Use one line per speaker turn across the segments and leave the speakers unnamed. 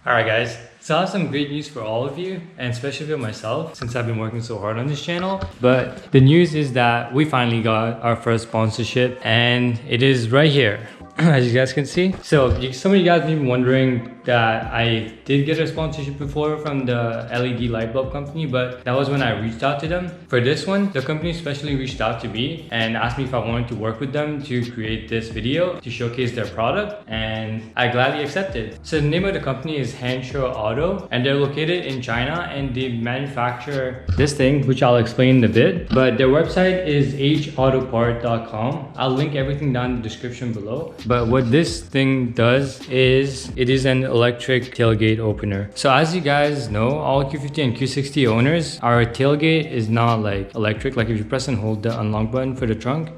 Alright guys, so I have some great news for all of you, and especially for myself since I've been working so hard on this channel. But the news is that we finally got our first sponsorship, and it is right here. As you guys can see. So some of you guys may be wondering that I did get a sponsorship before from the LED light bulb company, but that was when I reached out to them. For this one, the company especially reached out to me and asked me if I wanted to work with them to create this video to showcase their product, and I gladly accepted. So the name of the company is Hanshaw Auto, and they're located in China, and they manufacture this thing, which I'll explain in a bit. But their website is hautopart.com. I'll link everything down in the description below. But what this thing does is it is an electric tailgate opener. So as you guys know, all Q50 and Q60 owners, our tailgate is not like electric. Like if you press and hold the unlock button for the trunk,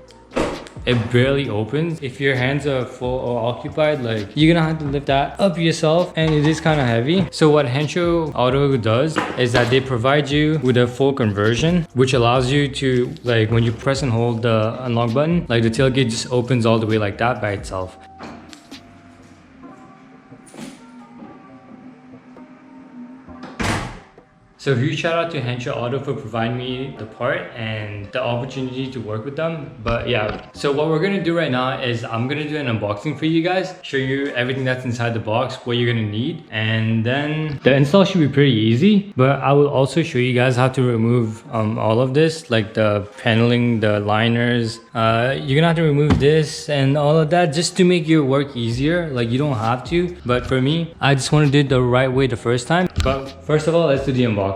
it barely opens. If your hands are full or occupied, like you're gonna have to lift that up yourself, and it is kind of heavy. So what Hanshaw Auto does is that they provide you with a full conversion, which allows you to, like when you press and hold the unlock button, like the tailgate just opens all the way like that by itself. So huge shout out to Hanshaw Auto for providing me the part and the opportunity to work with them. But yeah, so what we're gonna do right now is I'm gonna do an unboxing for you guys, show you everything that's inside the box, what you're gonna need, and then the install should be pretty easy. But I will also show you guys how to remove all of this, like the paneling, the liners. You're gonna have to remove this and all of that just to make your work easier. Like you don't have to, but for me, I just want to do it the right way the first time. But first of all, let's do the unboxing.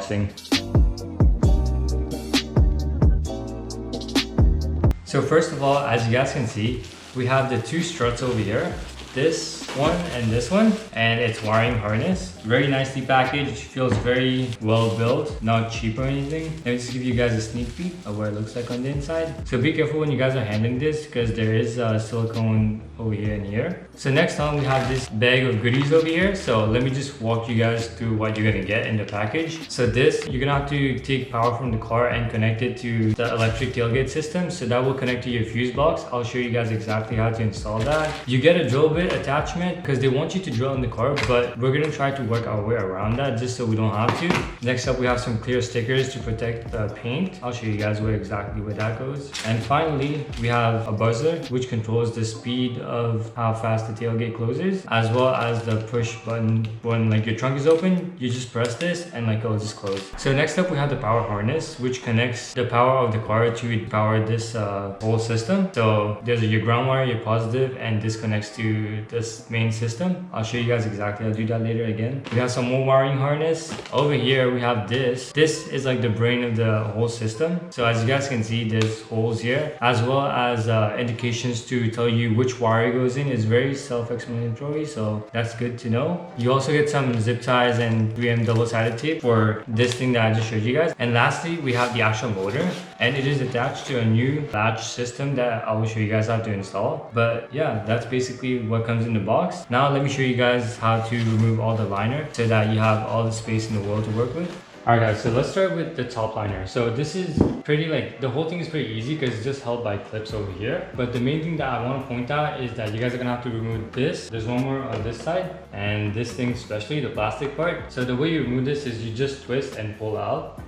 So first of all, as you guys can see, we have the two struts over here, this one and this one, and it's wiring harness. Very nicely packaged, feels very well built, not cheap or anything. Let me just give you guys a sneak peek of what it looks like on the inside. So be careful when you guys are handling this, because there is silicone over here and here. So next on, we have this bag of goodies over here. So let me just walk you guys through what you're gonna get in the package. So this, you're gonna have to take power from the car and connect it to the electric tailgate system. So that will connect to your fuse box. I'll show you guys exactly how to install that. You get a drill bit attachment because they want you to drill in the car, but we're gonna try to work our way around that just so we don't have to. Next up, we have some clear stickers to protect the paint. I'll show you guys exactly where that goes. And finally, we have a buzzer which controls the speed of how fast the tailgate closes, as well as the push button. When like your trunk is open, you just press this and like it'll just close. So next up, we have the power harness, which connects the power of the car to power this whole system. So there's your ground wire, your positive, and this connects to this main system. I'll show you guys exactly. I'll do that later again. We have some more wiring harness. Over here, we have this. This is like the brain of the whole system. So as you guys can see, there's holes here, as well as indications to tell you which wire goes in. It's very self-explanatory, so that's good to know. You also get some zip ties and 3M double-sided tape for this thing that I just showed you guys. And lastly, we have the actual motor, and it is attached to a new latch system that I will show you guys how to install. But yeah, that's basically what comes in the box. Now let me show you guys how to remove all the liner so that you have all the space in the world to work with. Alright guys, so let's start with the top liner. So this is pretty, like the whole thing is pretty easy because it's just held by clips over here. But the main thing that I want to point out is that you guys are gonna have to remove this. There's one more on this side, and this thing especially, the plastic part. So the way you remove this is you just twist and pull out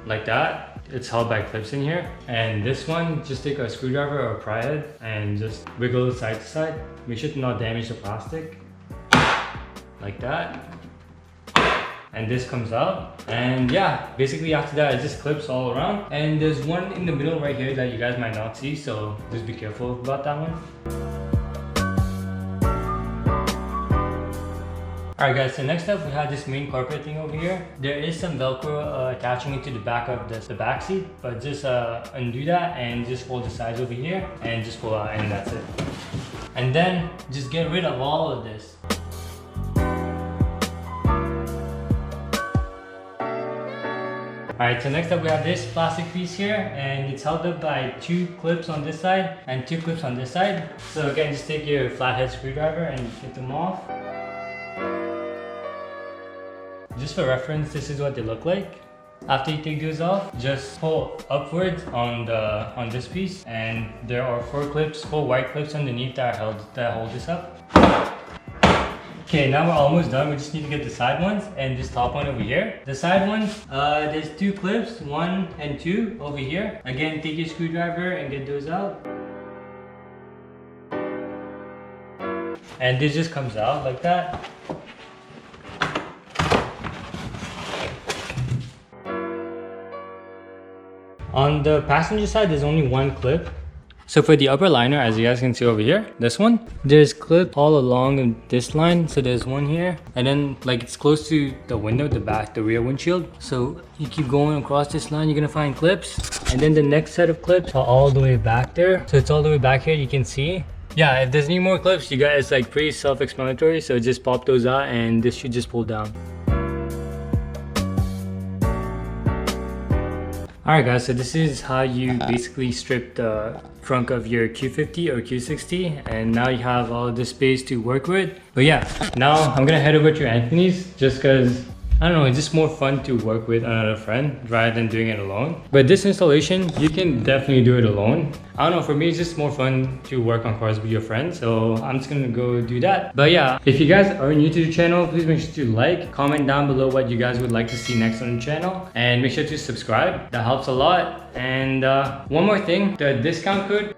like that. It's held by clips in here. And this one, just take a screwdriver or a pry head and just wiggle it side to side. Make sure to not damage the plastic like that. And this comes out, and yeah, basically after that it just clips all around. And there's one in the middle right here that you guys might not see, so just be careful about that one. Alright guys, so next up we have this main carpet thing over here. There is some Velcro attaching it to the back of the back seat, but just undo that and just hold the sides over here and just pull out, and that's it. And then just get rid of all of this. Alright, so next up we have this plastic piece here, and it's held up by two clips on this side and two clips on this side. So again, just take your flathead screwdriver and get them off. Just for reference, this is what they look like. After you take those off, just pull upwards on this piece, and there are four white clips underneath that hold this up. Okay, now we're almost done. We just need to get the side ones and this top one over here. The side ones, there's 2 clips, 1 and 2 over here. Again, take your screwdriver and get those out. And this just comes out like that. On the passenger side, there's only 1 clip. So for the upper liner, as you guys can see over here, this one, there's clip all along this line. So there's one here, and then like it's close to the window, the back, the rear windshield. So you keep going across this line, you're gonna find clips. And then the next set of clips are all the way back there. So it's all the way back here, you can see. Yeah, if there's any more clips, you guys, it's like pretty self-explanatory. So just pop those out and this should just pull down. Alright guys, so this is how you basically strip the trunk of your Q50 or Q60, and now you have all this space to work with. But yeah, now I'm gonna head over to Anthony's just because, I don't know, it's just more fun to work with another friend rather than doing it alone. But this installation, you can definitely do it alone. I don't know, for me, it's just more fun to work on cars with your friends. So I'm just gonna go do that. But yeah, if you guys are new to the channel, please make sure to like, comment down below what you guys would like to see next on the channel. And make sure to subscribe, that helps a lot. And one more thing, the discount code.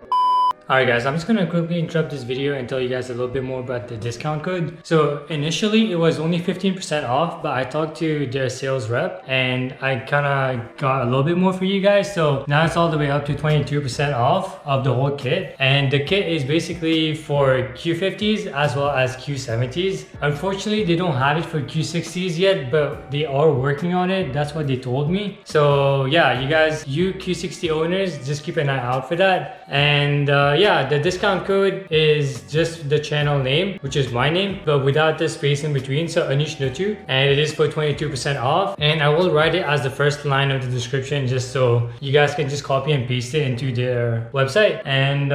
Alright guys, I'm just gonna quickly interrupt this video and tell you guys a little bit more about the discount code. So initially it was only 15% off, but I talked to their sales rep and I kinda got a little bit more for you guys. So now it's all the way up to 22% off of the whole kit. And the kit is basically for Q50s as well as Q70s. Unfortunately, they don't have it for Q60s yet, but they are working on it. That's what they told me. So yeah, you guys, you Q60 owners, just keep an eye out for that. And yeah, the discount code is just the channel name, which is my name, but without the space in between. So Anish Nutu, and it is for 22% off. And I will write it as the first line of the description, just so you guys can just copy and paste it into their website. And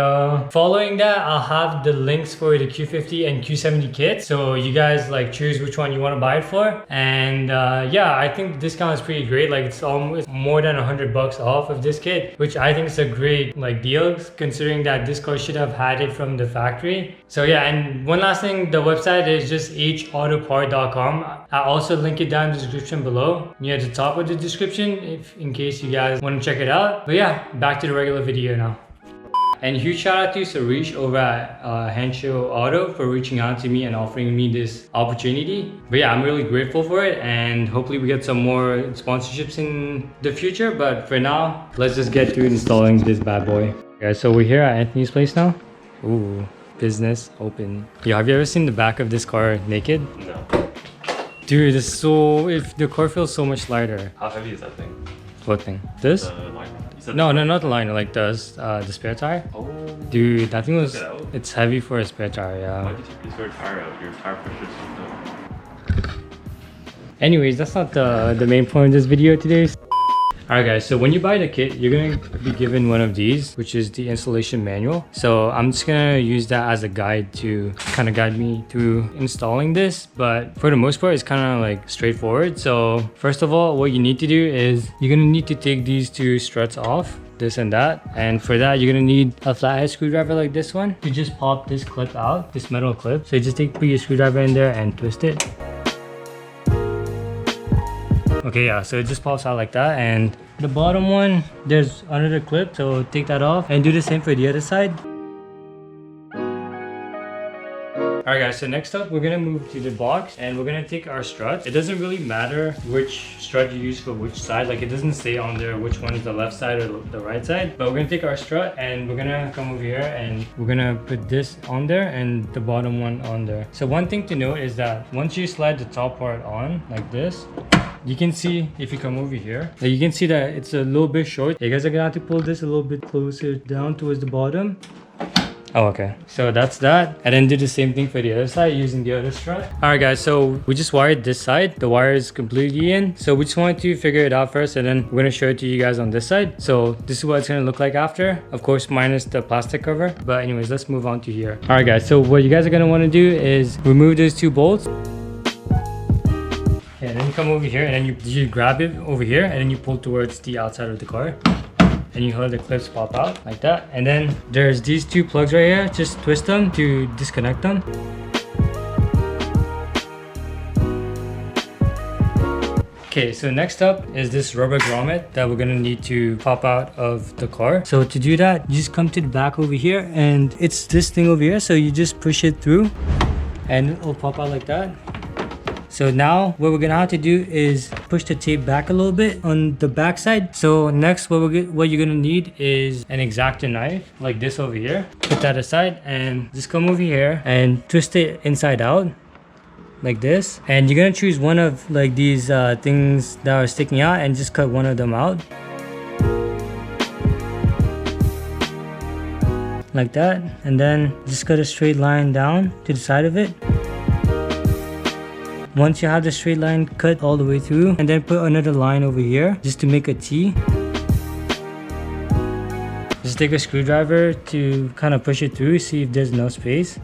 following that, I'll have the links for the Q50 and Q70 kits. So you guys like choose which one you want to buy it for. And yeah, I think the discount is pretty great. Like it's almost more than $100 off of this kit, which I think is a great like deal considering that this car should have had it from the factory. So yeah, and one last thing, the website is just hautopart.com. I'll also link it down in the description below near the top of the description if in case you guys want to check it out. But yeah, back to the regular video now. And huge shout out to Sarish over at Hancho Auto for reaching out to me and offering me this opportunity. But yeah, I'm really grateful for it, and hopefully we get some more sponsorships in the future. But for now, let's just get to installing this bad boy. Guys, so we're here at Anthony's place now. Ooh, business open. Yo, have you ever seen the back of this car naked?
No.
Dude, it's so, if the car feels so much lighter.
How heavy is that thing?
What thing? This?
The liner.
No, not the liner, like the spare tire.
Oh.
Dude, that thing was,
Out.
it's heavy for a spare tire, yeah.
Why did you take your spare tire out? Your tire pressure is so low.
Anyways, that's not the main point of this video today. Alright guys, so when you buy the kit, you're going to be given one of these, which is the installation manual. So I'm just going to use that as a guide to kind of guide me through installing this. But for the most part, it's kind of like straightforward. So first of all, what you need to do is you're going to need to take these 2 struts off, this and that. And for that, you're going to need a flathead screwdriver like this one to just pop this clip out, this metal clip. So you just put your screwdriver in there and twist it. Okay, yeah, so it just pops out like that. And the bottom one, there's another clip, so take that off and do the same for the other side. Alright guys, so next up we're gonna move to the box and we're gonna take our struts. It doesn't really matter which strut you use for which side, like it doesn't say on there which one is the left side or the right side. But we're gonna take our strut and we're gonna come over here and we're gonna put this on there and the bottom one on there. So one thing to note is that once you slide the top part on like this, you can see, if you come over here, you can see that it's a little bit short. You guys are gonna have to pull this a little bit closer down towards the bottom. Oh, okay. So that's that. And then do the same thing for the other side using the other strut. Alright guys, so we just wired this side. The wire is completely in. So we just wanted to figure it out first and then we're gonna show it to you guys on this side. So this is what it's gonna look like after. Of course, minus the plastic cover. But anyways, let's move on to here. Alright guys, so what you guys are gonna wanna do is remove those 2 bolts. And then you come over here and then you grab it over here and then you pull towards the outside of the car. And you hold the clips pop out like that. And then there's these 2 plugs right here. Just twist them to disconnect them. Okay, so next up is this rubber grommet that we're gonna need to pop out of the car. So to do that, you just come to the back over here, and it's this thing over here. So you just push it through and it'll pop out like that. So now what we're gonna have to do is push the tape back a little bit on the back side. So next what you're gonna need is an X-Acto knife like this over here. Put that aside and just come over here and twist it inside out like this, and you're gonna choose one of like these things that are sticking out and just cut one of them out like that, and then just cut a straight line down to the side of it. Once you have the straight line cut all the way through, and then put another line over here just to make a T. Just take a screwdriver to kind of push it through, see if there's enough space.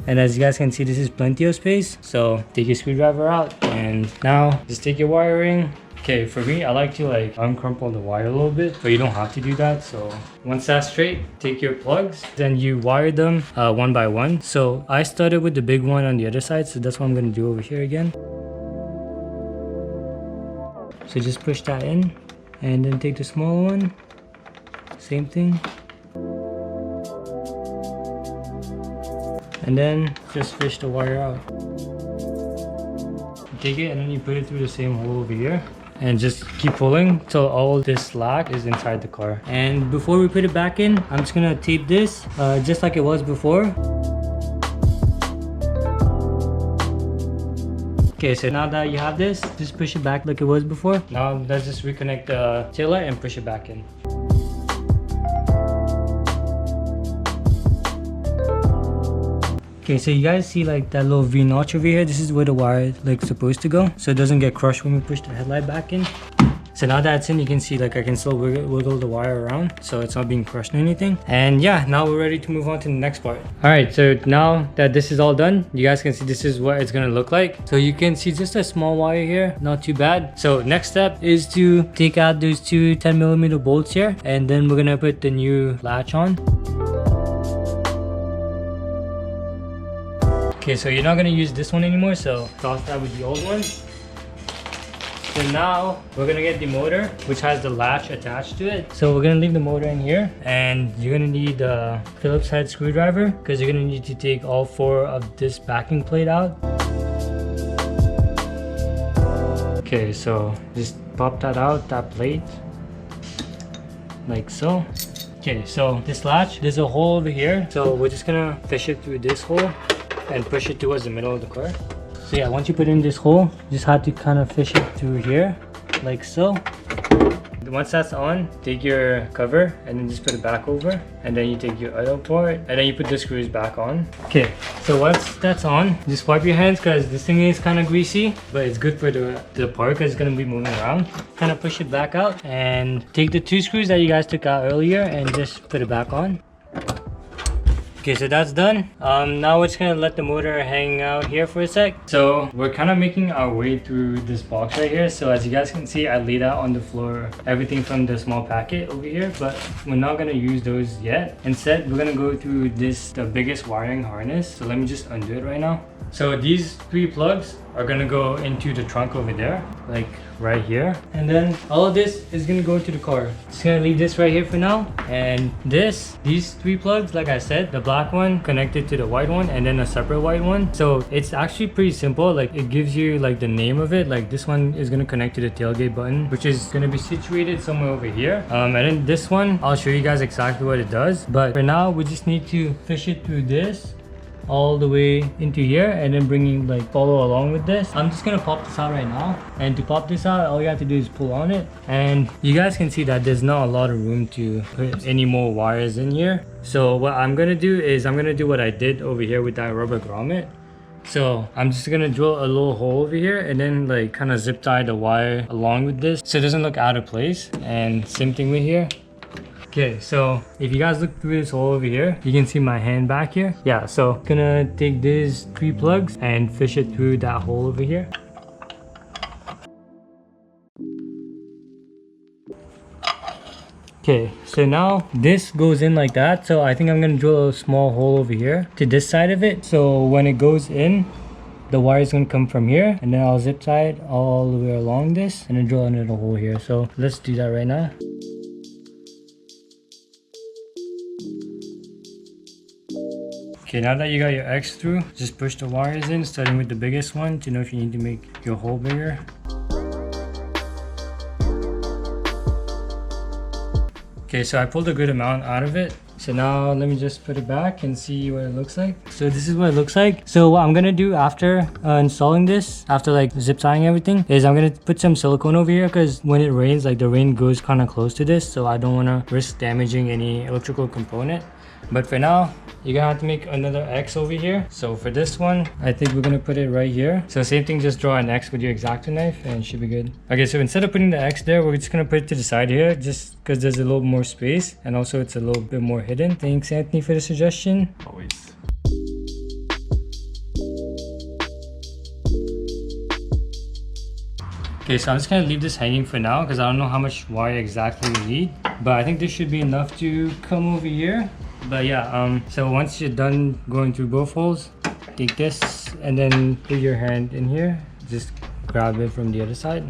And as you guys can see, this is plenty of space. So take your screwdriver out, and now just take your wiring. Okay, for me, I like to like uncrumple the wire a little bit, but you don't have to do that. So once that's straight, take your plugs, then you wire them one by one. So I started with the big one on the other side, so that's what I'm gonna do over here again. So just push that in, and then take the small one, same thing. And then just fish the wire out. Take it and then you put it through the same hole over here, and just keep pulling till all this slack is inside the car. And before we put it back in, I'm just gonna tape this just like it was before. Okay, so now that you have this, just push it back like it was before. Now let's just reconnect the taillight and push it back in. Okay, so you guys see like that little V notch over here? This is where the wire is like supposed to go, so it doesn't get crushed when we push the headlight back in. So now that it's in, you can see like I can still wiggle the wire around, so it's not being crushed or anything. And yeah, now we're ready to move on to the next part. All right, so now that this is all done, you guys can see this is what it's gonna look like. So you can see just a small wire here, not too bad. So next step is to take out those two 10mm bolts here, and then we're gonna put the new latch on. Okay, so you're not gonna use this one anymore, so toss that with the old one. So now we're gonna get the motor, which has the latch attached to it. So we're gonna leave the motor in here, and you're gonna need a Phillips head screwdriver because you're gonna need to take all four of this backing plate out. Okay, so just pop that out, that plate, like so. Okay, so this latch, there's a hole over here, so we're just gonna fish it through this hole and push it towards the middle of the car. So yeah, once you put it in this hole, you just have to kind of fish it through here, like so. Once that's on, take your cover and then just put it back over, and then you take your other part and then you put the screws back on. Okay, so once that's on, just wipe your hands because this thing is kind of greasy, but it's good for the part because it's going to be moving around. Kind of push it back out and take the two screws that you guys took out earlier and just put it back on. Okay, so that's done. Now we're just gonna let the motor hang out here for a sec. So we're kind of making our way through this box right here. So as you guys can see, I laid out on the floor everything from the small packet over here, but we're not gonna use those yet. Instead, we're gonna go through the biggest wiring harness. So let me just undo it right now. So these three plugs are gonna go into the trunk over there, like right here. And then all of this is gonna go into the car. Just gonna leave this right here for now. And these three plugs, like I said, the black one connected to the white one, and then a separate white one. So it's actually pretty simple. Like it gives you like the name of it. Like this one is gonna connect to the tailgate button, which is gonna be situated somewhere over here. And then this one, I'll show you guys exactly what it does. But for now, we just need to fish it through this all the way into here, and then follow along with this. I'm just gonna pop this out right now, and to pop this out, all you have to do is pull on it, and you guys can see that there's not a lot of room to put any more wires in here. So what I'm gonna do is I'm gonna do what I did over here with that rubber grommet. So I'm just gonna drill a little hole over here and then like kind of zip tie the wire along with this so it doesn't look out of place, and same thing with here. Okay, so if you guys look through this hole over here, you can see my hand back here. Yeah, so gonna take these three plugs and fish it through that hole over here. Okay, so now this goes in like that. So I think I'm gonna drill a small hole over here to this side of it. So when it goes in, the wire is gonna come from here, and then I'll zip tie it all the way along this and then drill a little hole here. So let's do that right now. Okay, now that you got your X through, just push the wires in, starting with the biggest one to know if you need to make your hole bigger. Okay, so I pulled a good amount out of it. So now let me just put it back and see what it looks like. So this is what it looks like. So what I'm gonna do after installing this, after like zip tying everything, is I'm gonna put some silicone over here because when it rains, like the rain goes kind of close to this. So I don't wanna risk damaging any electrical component. But for now, you're gonna have to make another X over here. So for this one, I think we're gonna put it right here. So same thing, just draw an X with your X-Acto knife and it should be good. Okay, so instead of putting the X there, we're just gonna put it to the side here just because there's a little more space and also it's a little bit more hidden. Thanks, Anthony, for the suggestion.
Always.
Okay, so I'm just gonna leave this hanging for now because I don't know how much wire exactly we need, but I think this should be enough to come over here. But yeah, so once you're done going through both holes, take this and then put your hand in here, just grab it from the other side.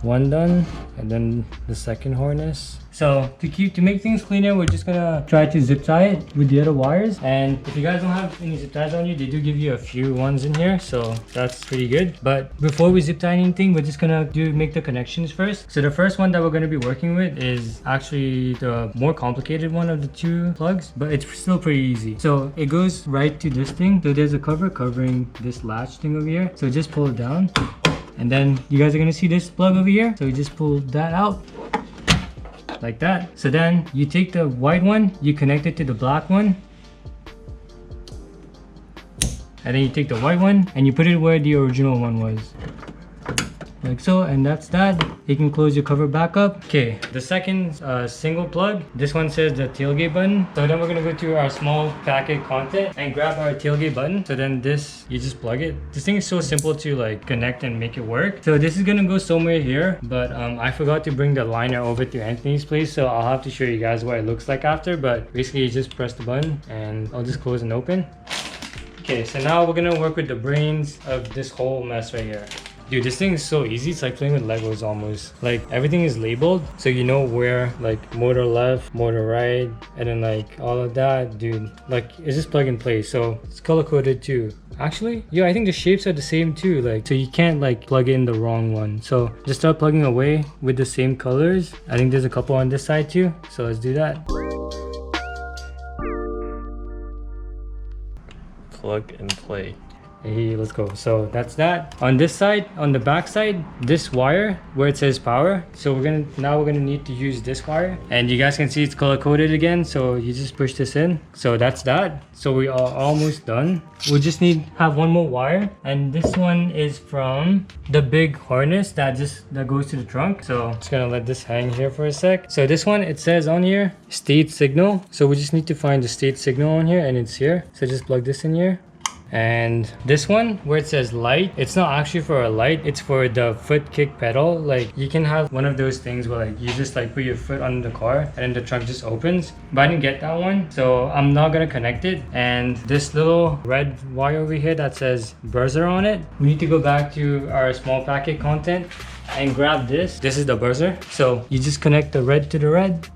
One done, and then the second harness. So to make things cleaner, we're just gonna try to zip tie it with the other wires. And if you guys don't have any zip ties on you, they do give you a few ones in here, so that's pretty good. But before we zip tie anything, we're just gonna make the connections first. So the first one that we're gonna be working with is actually the more complicated one of the two plugs, but it's still pretty easy. So it goes right to this thing. So there's a cover covering this latch thing over here. So just pull it down. And then you guys are gonna see this plug over here. So you just pull that out like that. So then you take the white one, you connect it to the black one. And then you take the white one and you put it where the original one was. Like so, and that's that. You can close your cover back up. Okay, the second single plug, this one says the tailgate button. So then we're gonna go to our small packet content and grab our tailgate button. So then this, you just plug it. This thing is so simple to like connect and make it work. So this is gonna go somewhere here, but I forgot to bring the liner over to Anthony's place, so I'll have to show you guys what it looks like after. But basically you just press the button and I'll just close and open. Okay, so now we're gonna work with the brains of this whole mess right here. Dude, this thing is so easy. It's like playing with Legos almost. Like everything is labeled, so you know where like motor left, motor right, and then like all of that. Dude, like it's just plug and play. So it's color coded too. Actually, yeah, I think the shapes are the same too. Like, so you can't like plug in the wrong one. So just start plugging away with the same colors. I think there's a couple on this side too. So let's do that.
Plug and play.
Hey, let's go. So that's that. On this side, on the back side, this wire where it says power. So we're gonna need to use this wire, and you guys can see it's color coded again. So you just push this in. So that's that. So we are almost done. We just have one more wire, and this one is from the big harness that goes to the trunk. So just gonna let this hang here for a sec. So this one, it says on here state signal. So we just need to find the state signal on here, and it's here. So just plug this in here. And this one where it says light, it's not actually for a light, it's for the foot kick pedal. Like you can have one of those things where like you just like put your foot on the car and then the trunk just opens, but I didn't get that one, so I'm not gonna connect it. And this little red wire over here that says buzzer on it, we need to go back to our small packet content and grab this. This is the buzzer. So you just connect the red to the red,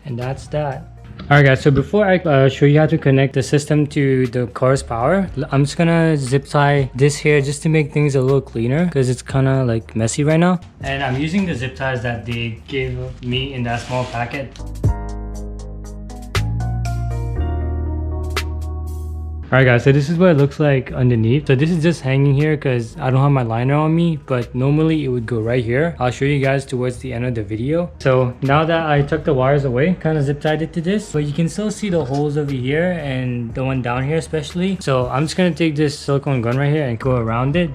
and that's that. Alright guys, so before I show you how to connect the system to the car's power, I'm just gonna zip tie this here just to make things a little cleaner because it's kind of like messy right now. And I'm using the zip ties that they gave me in that small packet. Alright guys, so this is what it looks like underneath. So this is just hanging here because I don't have my liner on me, but normally it would go right here. I'll show you guys towards the end of the video. So now that I took the wires away, kind of zip tied it to this, but you can still see the holes over here and the one down here especially. So I'm just gonna take this silicone gun right here and go around it.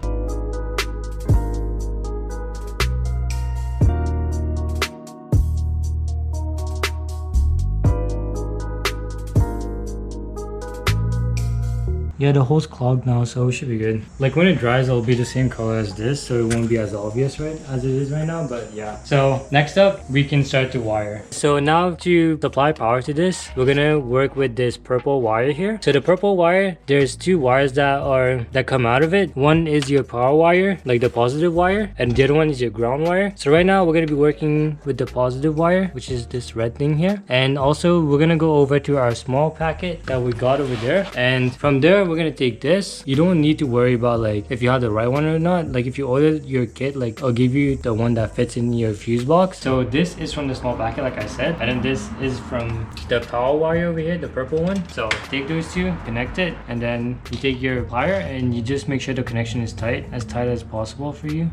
Yeah, the hole's clogged now, so it should be good. Like when it dries, it'll be the same color as this, so it won't be as obvious right as it is right now, but yeah. So next up, we can start to wire. So now to supply power to this, we're gonna work with this purple wire here. So the purple wire, there's two wires that come out of it. One is your power wire, like the positive wire, and the other one is your ground wire. So right now we're gonna be working with the positive wire, which is this red thing here. And also we're gonna go over to our small packet that we got over there, and from there we're gonna take this. You don't need to worry about like if you have the right one or not. Like if you order your kit, like I'll give you the one that fits in your fuse box. So this is from the small packet, like I said, and then this is from the power wire over here, the purple one. So take those two, connect it, and then you take your plier and you just make sure the connection is tight as possible for you.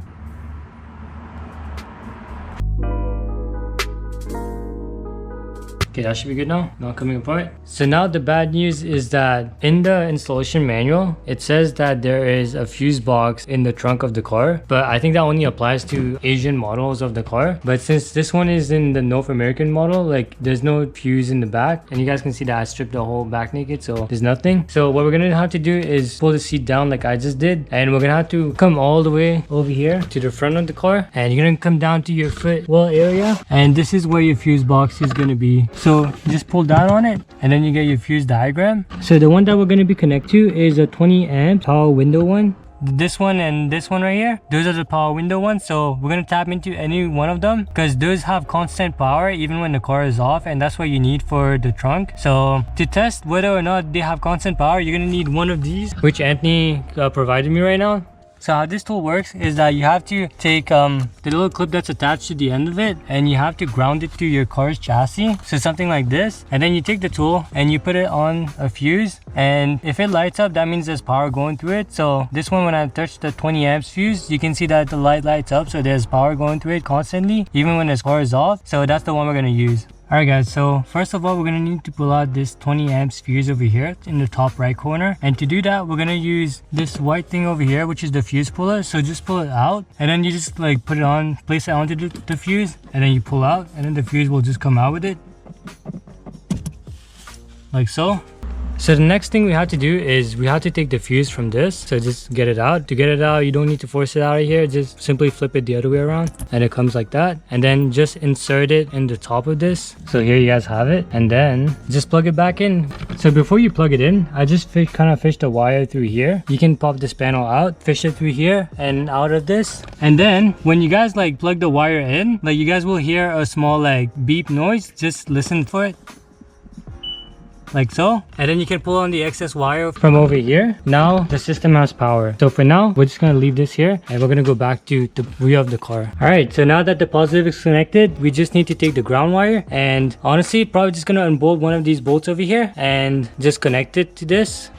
Okay, that should be good now, not coming apart. So now the bad news is that in the installation manual, it says that there is a fuse box in the trunk of the car, but I think that only applies to Asian models of the car. But since this one is in the North American model, like there's no fuse in the back, and you guys can see that I stripped the whole back naked, so there's nothing. So what we're gonna have to do is pull the seat down like I just did, and we're gonna have to come all the way over here to the front of the car, and you're gonna come down to your footwell area, and this is where your fuse box is gonna be. So just pull down on it and then you get your fuse diagram. So the one that we're going to be connected to is a 20 amp power window one. This one and this one right here, those are the power window ones. So we're going to tap into any one of them because those have constant power even when the car is off, and that's what you need for the trunk. So to test whether or not they have constant power, you're going to need one of these, which Anthony provided me right now. So how this tool works is that you have to take the little clip that's attached to the end of it, and you have to ground it to your car's chassis, so something like this, and then you take the tool and you put it on a fuse, and if it lights up, that means there's power going through it. So this one, when I touch the 20 amps fuse, you can see that the light lights up, so there's power going through it constantly even when this car is off. So that's the one we're going to use. Alright guys, so first of all, we're going to need to pull out this 20 amps fuse over here in the top right corner. And to do that, we're going to use this white thing over here, which is the fuse puller. So just pull it out, and then you just like put it on, place it onto the fuse, and then you pull out, and then the fuse will just come out with it. Like so. So the next thing we have to do is we have to take the fuse from this. So just get it out. To get it out, you don't need to force it out of here. Just simply flip it the other way around and it comes like that. And then just insert it in the top of this. So here you guys have it. And then just plug it back in. So before you plug it in, I just kind of fished a wire through here. You can pop this panel out, fish it through here and out of this. And then when you guys like plug the wire in, like you guys will hear a small like beep noise. Just listen for it. Like so, and then you can pull on the excess wire from over here. Now the system has power. So for now, we're just gonna leave this here and we're gonna go back to the rear of the car. All right, so now that the positive is connected, we just need to take the ground wire, and honestly probably just gonna unbolt one of these bolts over here and just connect it to this.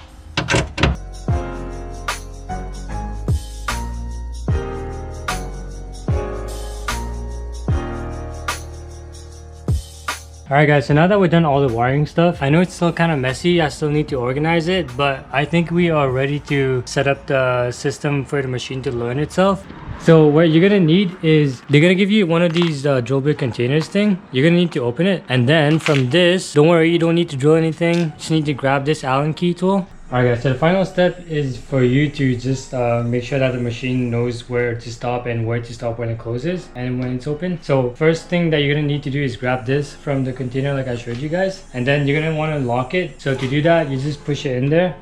Alright guys, so now that we've done all the wiring stuff, I know it's still kind of messy, I still need to organize it, but I think we are ready to set up the system for the machine to learn itself. So what you're gonna need is, they're gonna give you one of these drill bit containers thing. You're gonna need to open it, and then from this, don't worry, you don't need to drill anything, just need to grab this Allen key tool. Alright guys, so the final step is for you to just make sure that the machine knows where to stop and where to stop when it closes and when it's open. So first thing that you're going to need to do is grab this from the container like I showed you guys. And then you're going to want to lock it. So to do that, you just push it in there.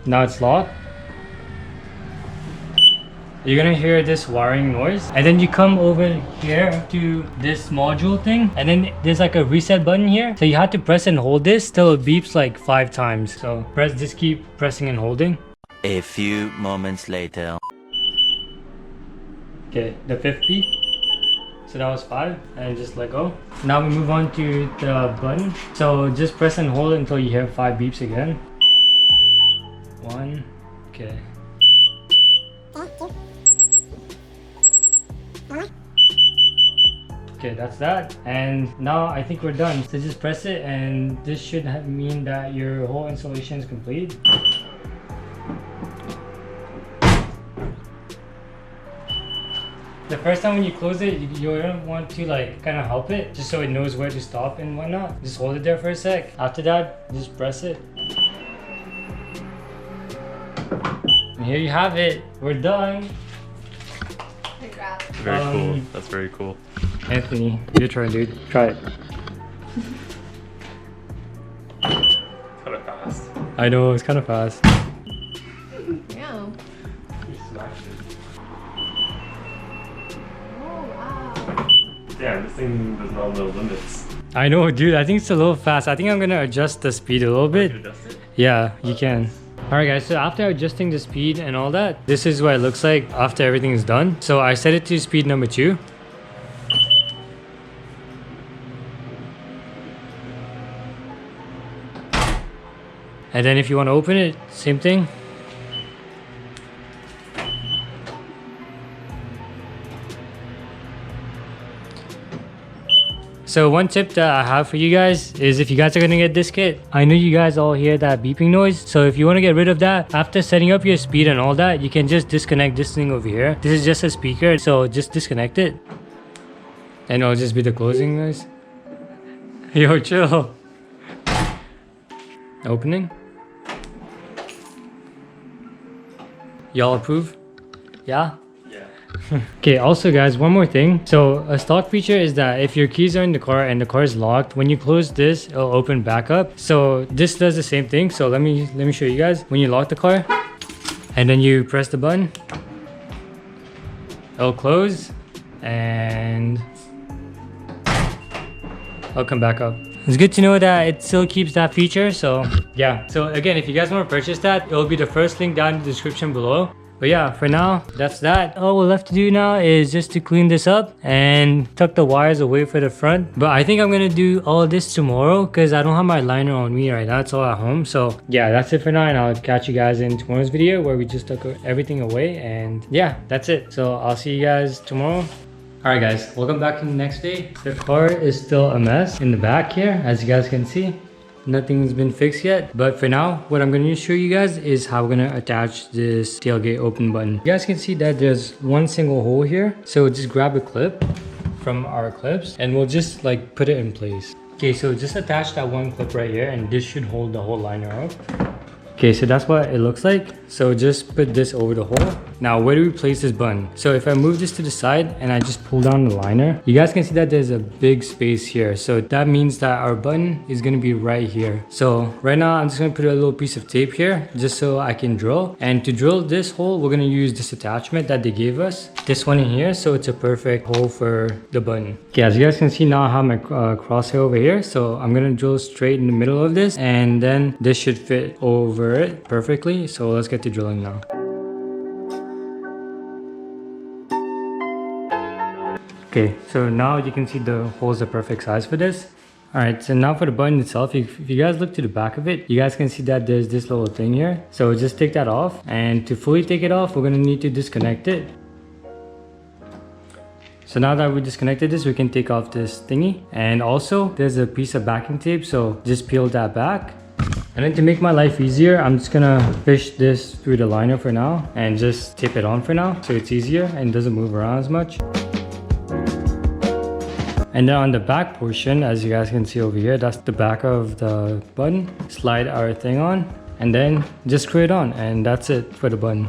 Now it's locked. You're gonna hear this wiring noise, and then you come over here to this module thing, and then there's like a reset button here. So you have to press and hold this till it beeps like 5 times. So just keep pressing and holding.
A few moments later.
Okay, the 50. So that was 5, and just let go. Now we move on to the button. So just press and hold it until you hear 5 beeps again. 1, okay. Okay, that's that, and now I think we're done. So just press it, and this should mean that your whole installation is complete. The first time when you close it, you're gonna want to like kind of help it, just so it knows where to stop and whatnot. Just hold it there for a sec. After that, just press it. And here you have it. We're done.
Congrats.
Very cool. That's very cool.
Anthony, your turn, dude. Try it.
Kind of fast.
I know, it's kind of fast.
Yeah.
You smashed it.
Oh, wow.
Damn, this thing does not know limits.
I know, dude. I think it's a little fast. I think I'm gonna adjust the speed a little bit.
You can adjust it?
Yeah, you can. Alright guys, so after adjusting the speed and all that, this is what it looks like after everything is done. So I set it to speed number 2. And then if you want to open it, same thing. So one tip that I have for you guys is if you guys are gonna get this kit, I know you guys all hear that beeping noise. So if you want to get rid of that, after setting up your speed and all that, you can just disconnect this thing over here. This is just a speaker, so just disconnect it. And it'll just be the closing noise. Yo, chill. Opening. Y'all approve? Yeah? Okay, also guys, one more thing. So a stock feature is that if your keys are in the car and the car is locked, when you close this, it'll open back up. So this does the same thing. So let me show you guys. When you lock the car and then you press the button, it'll close and it'll come back up. It's good to know that it still keeps that feature. So yeah, so again, if you guys want to purchase that, it'll be the first link down in the description below. But yeah, for now, that's that. All we're left to do now is just to clean this up and tuck the wires away for the front. But I think I'm gonna do all of this tomorrow because I don't have my liner on me right now. It's all at home. So yeah, that's it for now. And I'll catch you guys in tomorrow's video where we just took everything away. And yeah, that's it. So I'll see you guys tomorrow. Alright guys, welcome back to the next day. The car is still a mess in the back here, as you guys can see. Nothing's been fixed yet, but for now what I'm going to show you guys is how we're going to attach this tailgate open button. You guys can see that there's one single hole here, so just grab a clip from our clips and we'll just like put it in place. Okay, so just attach that one clip right here and this should hold the whole liner up. Okay, so that's what it looks like. So just put this over the hole. Now, where do we place this button? So if I move this to the side and I just pull down the liner, you guys can see that there's a big space here. So that means that our button is gonna be right here. So right now, I'm just gonna put a little piece of tape here just so I can drill. And to drill this hole, we're gonna use this attachment that they gave us. This one in here, so it's a perfect hole for the button. Okay, as you guys can see now, I have my crosshair over here. So I'm gonna drill straight in the middle of this and then this should fit over it perfectly. So let's get to drilling now. Okay, so now you can see the holes are perfect size for this. Alright, so now for the button itself, if you guys look to the back of it, you guys can see that there's this little thing here. So just take that off, and to fully take it off, we're gonna need to disconnect it. So now that we disconnected this, we can take off this thingy. And also, there's a piece of backing tape, so just peel that back. And then to make my life easier, I'm just gonna fish this through the liner for now and just tape it on for now so it's easier and doesn't move around as much. And then on the back portion, as you guys can see over here, that's the back of the button. Slide our thing on and then just screw it on, and that's it for the button.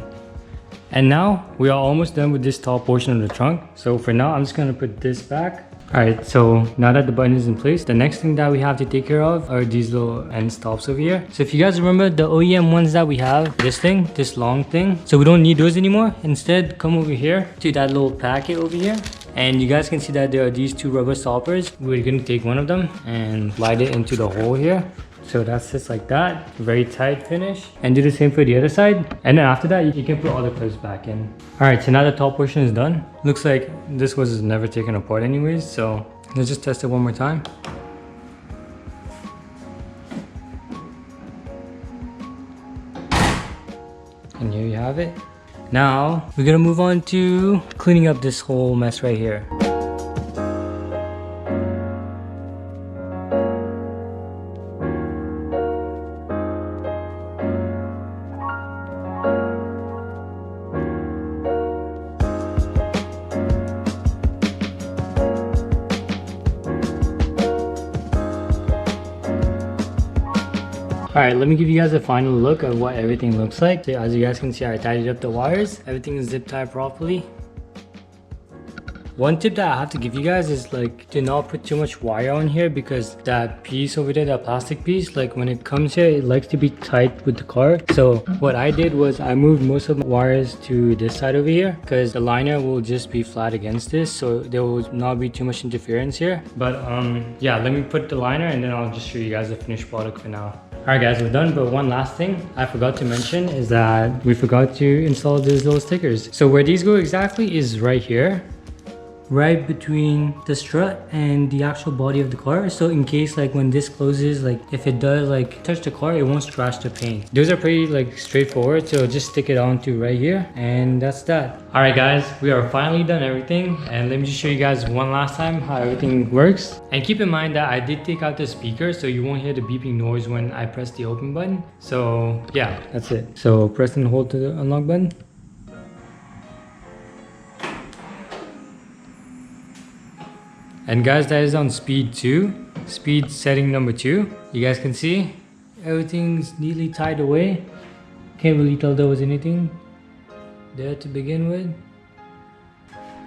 And now we are almost done with this top portion of the trunk. So for now, I'm just gonna put this back. Alright, so now that the button is in place, the next thing that we have to take care of are these little end stops over here. So if you guys remember the OEM ones that we have, this long thing, so we don't need those anymore. Instead, come over here to that little packet over here. And you guys can see that there are these two rubber stoppers. We're gonna take one of them and slide it into the hole here. So that's just like that, very tight finish. And do the same for the other side. And then after that, you can put all the clips back in. All right, so now the top portion is done. Looks like this was never taken apart anyways. So let's just test it one more time. And here you have it. Now, we're gonna move on to cleaning up this whole mess right here. Alright, let me give you guys a final look of what everything looks like. So as you guys can see, I tidied up the wires. Everything is zip tied properly. One tip that I have to give you guys is like, do not put too much wire on here, because that piece over there, that plastic piece, like when it comes here, it likes to be tight with the car. So what I did was I moved most of the wires to this side over here, because the liner will just be flat against this, so there will not be too much interference here. But yeah, let me put the liner and then I'll just show you guys the finished product for now. Alright guys, we're done, but one last thing I forgot to mention is that we forgot to install these little stickers. So where these go exactly is right here, right between the strut and the actual body of the car. So in case like when this closes, like if it does like touch the car, it won't scratch the paint. Those are pretty like straightforward, so just stick it onto right here, and that's that. All right guys, we are finally done everything, and let me just show you guys one last time how everything works. And keep in mind that I did take out the speaker, so you won't hear the beeping noise when I press the open button. So yeah, that's it. So press and hold to the unlock button. And guys, that is on speed 2, speed setting number 2. You guys can see everything's neatly tied away. Can't really tell there was anything there to begin with.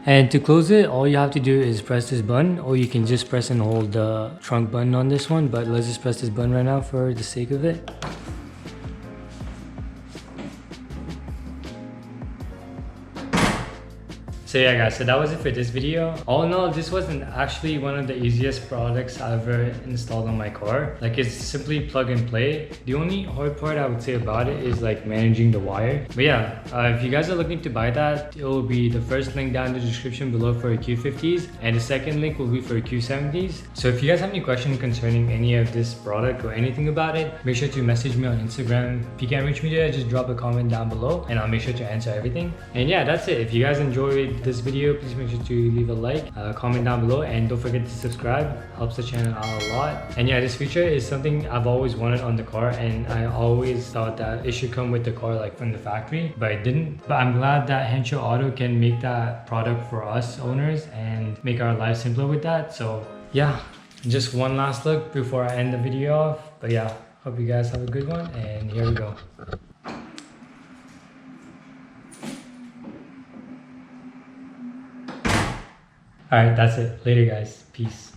And to close it, all you have to do is press this button, or you can just press and hold the trunk button on this one, but let's just press this button right now for the sake of it. So yeah guys, so that was it for this video. All in all, this wasn't actually one of the easiest products I've ever installed on my car. Like, it's simply plug and play. The only hard part I would say about it is like managing the wire. But yeah, if you guys are looking to buy that, it will be the first link down in the description below for Q50s, and the second link will be for Q70s. So if you guys have any questions concerning any of this product or anything about it, make sure to message me on Instagram. If you can't reach me there, just drop a comment down below and I'll make sure to answer everything. And yeah, that's it. If you guys enjoyed this video, please make sure to leave a like, comment down below, and don't forget to subscribe. Helps the channel out a lot. And yeah, this feature is something I've always wanted on the car, and I always thought that it should come with the car like from the factory, but it didn't. But I'm glad that Henshaw Auto can make that product for us owners and make our lives simpler with that. So yeah, just one last look before I end the video off. But yeah, hope you guys have a good one, and here we go. Alright, that's it. Later guys. Peace.